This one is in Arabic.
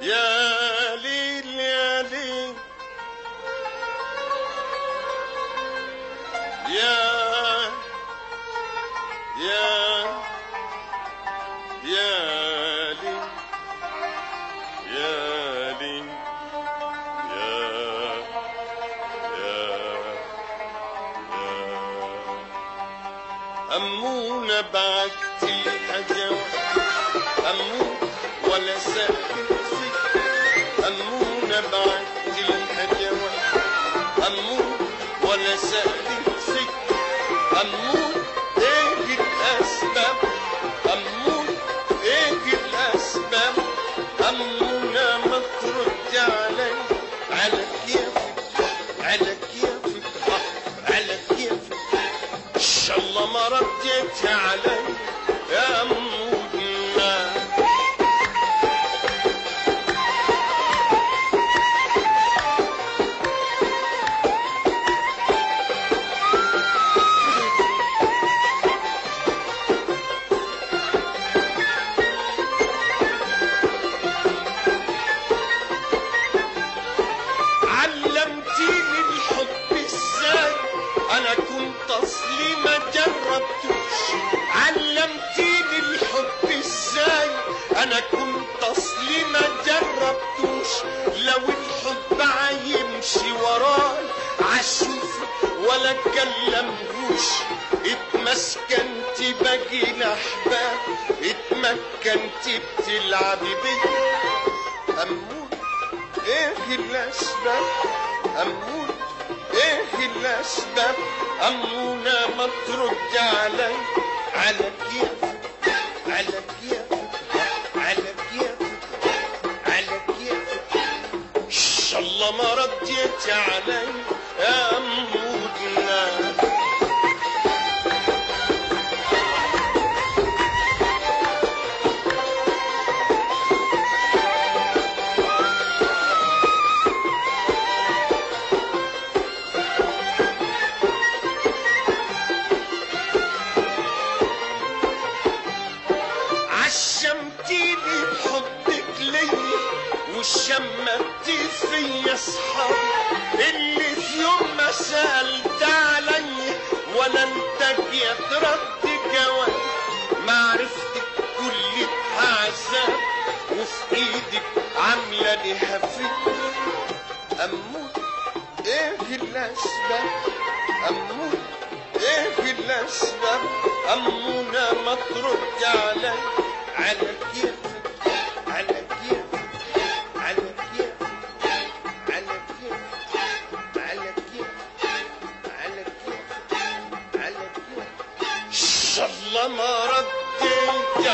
يا ليل يا ليل يا يا يا ليل يا ليل أمونة بعت الحجوة أمون ولا سأل فيك أمونة بعت الحجوة أمون ولا سأل فيك أمون إيه الأسباب أمون إيه الأسباب أمونة ما ترد علي على كيفك على كيفك على كيفك إن شاء الله ما رديت علي يا أمونة علمتيني الحب ازاي انا كنت اصلي ما جربتوش علمتيني الحب ازاي انا كنت اصلي ما جربتوش لو الحب عيمشي وراي عشوفك ولا كلمهوش اتمسكنتي باجي الاحباب اتمكنتي بتلعبي بيا أمون ايه الاسباب أمون ايه الاسباب أمونة ما ترد علي على كيفك على كيفك على كيفك على كيفك ان شاء الله ما رديت علي يا أمونة عشمتيني بحبك ليا وشمتي فيا صحابي اللي في يوم ما سألت علي ولا انت جيت رد جواب معرفتك كل عذاب وفي ايدك عامله لي هفيك أمون ايه الاسباب أمون ايه الاسباب أمونة ما ترد علي على كيفك على كيفك على كيفك على كيفك على كيفك على كيفك على كيفك ان شاء الله ما رديت